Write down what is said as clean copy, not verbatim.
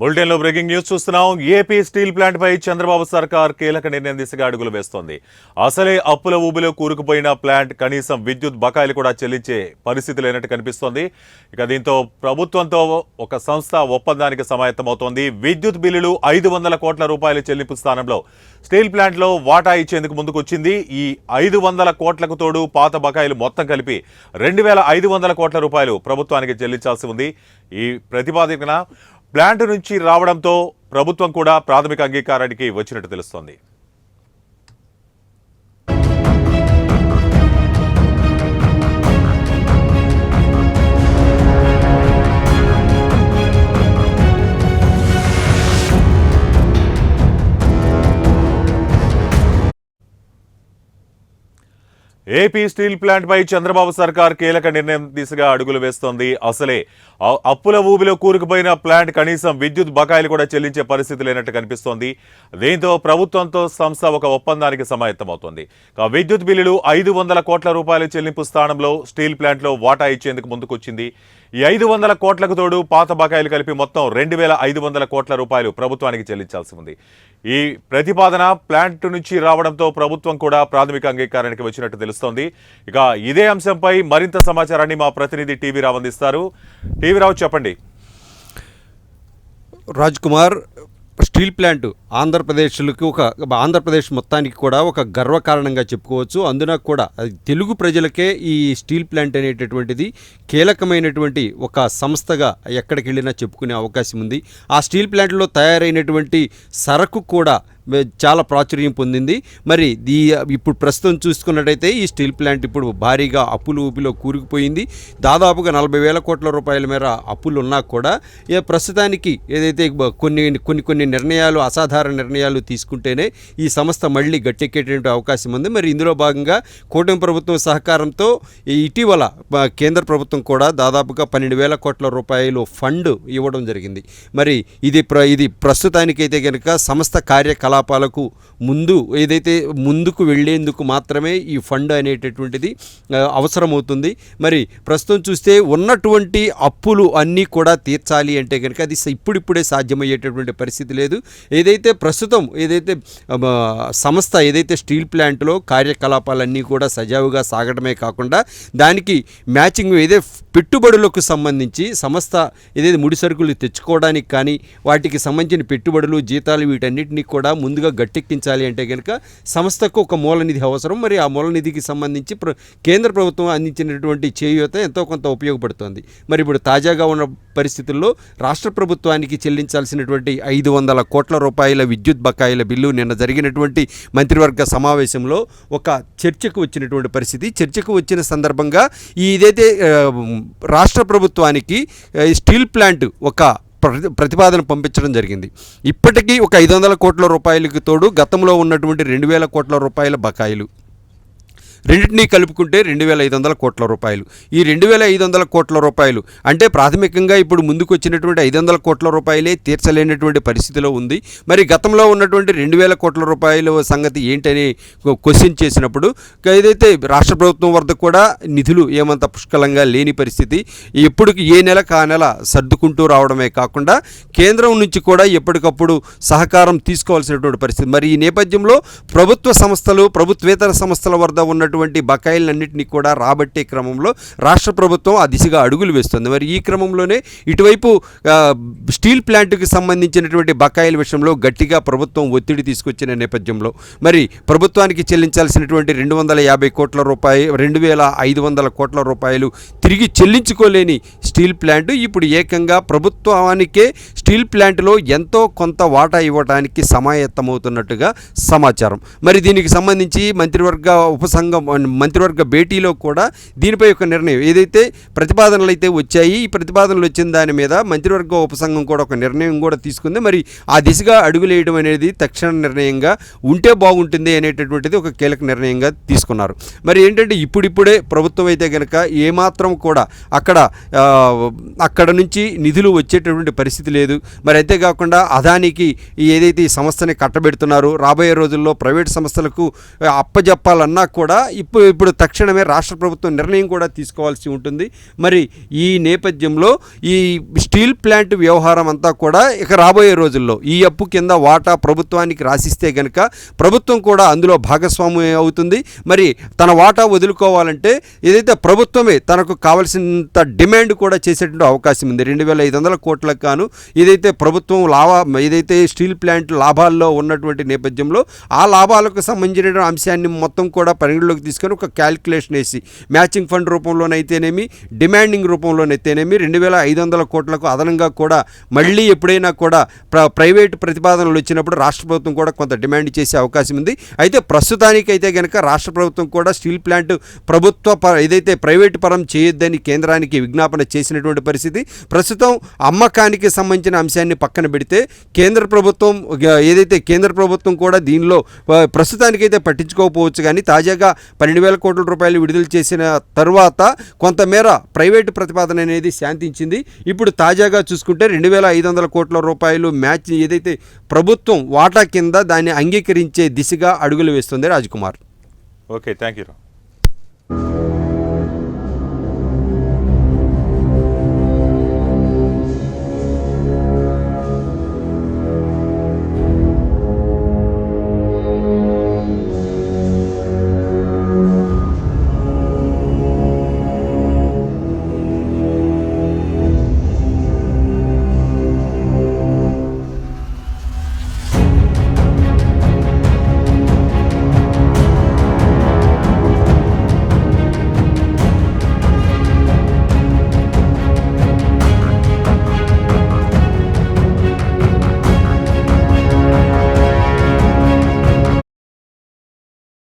బులెటిన్లో breaking news చూస్తున్నాం. AP steel plant పై చంద్రబాబు సర్కార్ కీలక నిర్ణయం దిశగా అడుగులు వేస్తోంది. అసలే అప్పుల ఊబిలో కూరుకుపోయిన ప్లాంట్ కనీసం విద్యుత్ బకాయిలు కూడా చెల్లించే పరిస్థితి లేనట్టు కనిపిస్తోంది. ఇక దీంతో ప్రభుత్వంతో ఒక సంస్థ ఒప్పందానికి సమాయత్తమవుతోంది. విద్యుత్ బిల్లులు 500 కోట్ల రూపాయల చెల్లింపు స్థానంలో స్టీల్ ప్లాంట్లో వాటా ఇచ్చేందుకు ముందుకొచ్చింది. ఈ 500 కోట్లకు తోడు పాత బకాయిలు మొత్తం కలిపి 2500 కోట్ల రూపాయలు ప్రభుత్వానికి చెల్లించాల్సి ఉంది. ఈ ప్రతిపాదన ప్లాంట్ నుంచి రావడంతో ప్రభుత్వం కూడా ప్రాథమిక అంగీకారానికి వచ్చినట్టు తెలుస్తోంది. ఏపీ స్టీల్ ప్లాంట్ పై చంద్రబాబు సర్కార్ కీలక నిర్ణయం దిశగా అడుగులు వేస్తోంది. అసలే అప్పుల ఊబిలో కూరుకుపోయిన ప్లాంట్ కనీసం విద్యుత్ బకాయిలు కూడా చెల్లించే పరిస్థితి లేనట్టు కనిపిస్తోంది. దీంతో ప్రభుత్వంతో సంస్థ ఒక ఒప్పందానికి సమాయత్తమవుతోంది. విద్యుత్ బిల్లులు 500 కోట్ల రూపాయల చెల్లింపు స్థానంలో స్టీల్ ప్లాంట్లో వాటా ఇచ్చేందుకు ముందుకొచ్చింది. ఈ 500 కోట్లకు తోడు పాత బకాయిలు కలిపి మొత్తం 2500 కోట్ల రూపాయలు ప్రభుత్వానికి చెల్లించాల్సి ఉంది. ఈ ప్రతిపాదన ప్లాంట్ నుంచి రావడంతో ప్రభుత్వం కూడా ప్రాథమిక అంగీకారానికి వచ్చినట్టు తెలుస్తోంది. ఇక ఇదే అంశంపై మరింత సమాచారాన్ని మా ప్రతినిధి టీవీ రావు అందిస్తారు. టీవీ రావు, చెప్పండి. రాజ్ కుమార్, స్టీల్ ప్లాంట్ ఆంధ్రప్రదేశ్ మొత్తానికి కూడా ఒక గర్వకారణంగా చెప్పుకోవచ్చు. అందున కూడా తెలుగు ప్రజలకే ఈ స్టీల్ ప్లాంట్ అనేటటువంటిది కీలకమైనటువంటి ఒక సంస్థగా ఎక్కడికి వెళ్ళినా చెప్పుకునే అవకాశం ఉంది. ఆ స్టీల్ ప్లాంట్లో తయారైనటువంటి సరకు కూడా చాలా ప్రాచుర్యం పొందింది. మరి ఇప్పుడు ప్రస్తుతం చూసుకున్నట్టయితే ఈ స్టీల్ ప్లాంట్ ఇప్పుడు భారీగా అప్పుల ఊపిలో కూరుకుపోయింది. దాదాపుగా 40,000 కోట్ల రూపాయల మేర అప్పులు ఉన్నా కూడా ప్రస్తుతానికి ఏదైతే కొన్ని నిర్ణయాలు, అసాధారణ నిర్ణయాలు తీసుకుంటేనే ఈ సంస్థ మళ్ళీ గట్టెక్కేటువంటి అవకాశం ఉంది. మరి ఇందులో భాగంగా కూటమి ప్రభుత్వం సహకారంతో ఇటీవల కేంద్ర ప్రభుత్వం కూడా దాదాపుగా 12,000 కోట్ల రూపాయలు ఫండ్ ఇవ్వడం జరిగింది. మరి ఇది ప్రస్తుతానికైతే కనుక సంస్థ కార్యకలాపాలకు ముందుకు వెళ్లేందుకు మాత్రమే ఈ ఫండ్ అనేటటువంటిది అవసరమవుతుంది. మరి ప్రస్తుతం చూస్తే ఉన్నటువంటి అప్పులు అన్నీ కూడా తీర్చాలి అంటే కనుక అది ఇప్పుడిప్పుడే సాధ్యమయ్యేటటువంటి పరిస్థితి లేదు. ప్రస్తుతం సంస్థ స్టీల్ ప్లాంట్లో కార్యకలాపాలన్నీ కూడా సజావుగా సాగడమే కాకుండా దానికి మ్యాచింగ్ పెట్టుబడులకు సంబంధించి సంస్థ ముడి సరుకులు తెచ్చుకోవడానికి కానీ వాటికి సంబంధించిన పెట్టుబడులు, జీతాలు వీటన్నిటినీ కూడా ముందుగా గట్టెక్కించాలి అంటే కనుక సంస్థకు ఒక మూలనిధి అవసరం. మరి ఆ మూలనిధికి సంబంధించి కేంద్ర ప్రభుత్వం అందించినటువంటి చేయూత ఎంతో కొంత ఉపయోగపడుతోంది. మరి ఇప్పుడు తాజాగా ఉన్న పరిస్థితుల్లో రాష్ట్ర ప్రభుత్వానికి చెల్లించాల్సినటువంటి 500 కోట్ల రూపాయల విద్యుత్ బకాయిల బిల్లు నిన్న జరిగినటువంటి మంత్రివర్గ సమావేశంలో ఒక చర్చకు వచ్చినటువంటి పరిస్థితి. చర్చకు వచ్చిన సందర్భంగా రాష్ట్ర ప్రభుత్వానికి స్టీల్ ప్లాంట్ ఒక ప్రతిపాదన పంపించడం జరిగింది. ఇప్పటికీ ఒక 500 కోట్ల రూపాయలకు తోడు గతంలో ఉన్నటువంటి 2,000 కోట్ల రూపాయల బకాయిలు రెండింటినీ కలుపుకుంటే 2,500 కోట్ల రూపాయలు. ఈ 2,500 కోట్ల రూపాయలు అంటే ప్రాథమికంగా ఇప్పుడు ముందుకు వచ్చినటువంటి 500 కోట్ల రూపాయలే తీర్చలేనటువంటి పరిస్థితిలో ఉంది. మరి గతంలో ఉన్నటువంటి 2,000 కోట్ల రూపాయల సంగతి ఏంటని క్వశ్చన్ చేసినప్పుడు రాష్ట్ర ప్రభుత్వం వద్ద కూడా నిధులు ఏమంత పుష్కలంగా లేని పరిస్థితి. ఎప్పటికి ఏ నెలకు ఆ నెల సర్దుకుంటూ రావడమే కాకుండా కేంద్రం నుంచి కూడా ఎప్పటికప్పుడు సహకారం తీసుకోవాల్సినటువంటి పరిస్థితి. మరి ఈ నేపథ్యంలో ప్రభుత్వ సంస్థలు, ప్రభుత్వేతర సంస్థల వద్ద ఉన్నటువంటి బకాయిలన్నింటినీ కూడా రాబట్టే క్రమంలో రాష్ట్ర ప్రభుత్వం ఆ దిశగా అడుగులు వేస్తుంది. మరి ఈ క్రమంలోనే ఇటువైపు స్టీల్ ప్లాంట్కి సంబంధించినటువంటి బకాయిల విషయంలో గట్టిగా ప్రభుత్వం ఒత్తిడి తీసుకొచ్చిన నేపథ్యంలో మరి ప్రభుత్వానికి చెల్లించాల్సినటువంటి 250 కోట్ల రూపాయలు 2,500 కోట్ల రూపాయలు తిరిగి చెల్లించుకోలేని స్టీల్ ప్లాంట్ ఇప్పుడు ఏకంగా ప్రభుత్వానికే స్టీల్ ప్లాంట్లో ఎంతో కొంత వాటా ఇవ్వడానికి సమాయత్తమవుతున్నట్టుగా సమాచారం. మరి దీనికి సంబంధించి మంత్రివర్గ భేటీలో కూడా దీనిపై ఒక నిర్ణయం ప్రతిపాదనలు అయితే వచ్చాయి. ఈ ప్రతిపాదనలు వచ్చిన దాని మీద మంత్రివర్గ ఉపసంఘం కూడా ఒక నిర్ణయం కూడా తీసుకుంది. మరి ఆ దిశగా అడుగులేయడం అనేది తక్షణ నిర్ణయంగా ఉంటే బాగుంటుంది అనేటటువంటిది ఒక కీలక నిర్ణయంగా తీసుకున్నారు. మరి ఇప్పుడిప్పుడే ప్రభుత్వం అయితే కనుక ఏమాత్రం కూడా అక్కడ నుంచి నిధులు వచ్చేటటువంటి పరిస్థితి లేదు. మరి అంతేకాకుండా అదానికి ఈ సంస్థని కట్టబెడుతున్నారు, రాబోయే రోజుల్లో ప్రైవేట్ సంస్థలకు అప్పజెప్పాలన్నా కూడా ఇప్పుడు తక్షణమే రాష్ట్ర ప్రభుత్వం నిర్ణయం కూడా తీసుకోవాల్సి ఉంటుంది. మరి ఈ నేపథ్యంలో ఈ స్టీల్ ప్లాంట్ వ్యవహారం అంతా కూడా ఇక రాబోయే రోజుల్లో ఈ అప్పు కింద వాటా ప్రభుత్వానికి రాసిస్తే గనక ప్రభుత్వం కూడా అందులో భాగస్వామ్యం అవుతుంది. మరి తన వాటా వదులుకోవాలంటే ఏదైతే ప్రభుత్వమే తనకు కావాల్సినంత డిమాండ్ కూడా చేసేటువంటి అవకాశం ఉంది. 2,500 కోట్లకు గాను ఏదైతే ప్రభుత్వం ఏదైతే స్టీల్ ప్లాంట్ లాభాల్లో ఉన్నటువంటి నేపథ్యంలో ఆ లాభాలకు సంబంధించిన అంశాన్ని మొత్తం కూడా పరిగణలోకి తీసుకొని ఒక క్యాల్కులేషన్ వేసి మ్యాచింగ్ ఫండ్ రూపంలోనైతేనేమి డిమాండింగ్ రూపంలోనైతేనేమి 2,500 కోట్లకు అదనంగా కూడా మళ్ళీ ఎప్పుడైనా కూడా ప్రైవేటు ప్రతిపాదనలు వచ్చినప్పుడు రాష్ట్ర ప్రభుత్వం కూడా కొంత డిమాండ్ చేసే అవకాశం ఉంది. అయితే ప్రస్తుతానికైతే కనుక రాష్ట్ర ప్రభుత్వం కూడా స్టీల్ ప్లాంట్ ఏదైతే ప్రైవేటు పరం చేయొద్దని కేంద్రానికి విజ్ఞాపన చేసినటువంటి పరిస్థితి. ప్రస్తుతం అమ్మకానికి సంబంధించిన అంశాన్ని పక్కన పెడితే కేంద్ర ప్రభుత్వం కూడా దీనిలో ప్రస్తుతానికైతే పట్టించుకోకపోవచ్చు. కానీ తాజాగా 12,000 కోట్ల రూపాయలు విడుదల చేసిన తర్వాత కొంతమేర ప్రైవేటు ప్రతిపాదన అనేది శాంతించింది. ఇప్పుడు తాజాగా చూసుకుంటే 2,500 కోట్ల రూపాయలు మ్యాచ్ ఏదైతే ప్రభుత్వం వాటా కింద దాన్ని అంగీకరించే దిశగా అడుగులు వేస్తుంది. రాజ్కుమార్. Okay, thank you.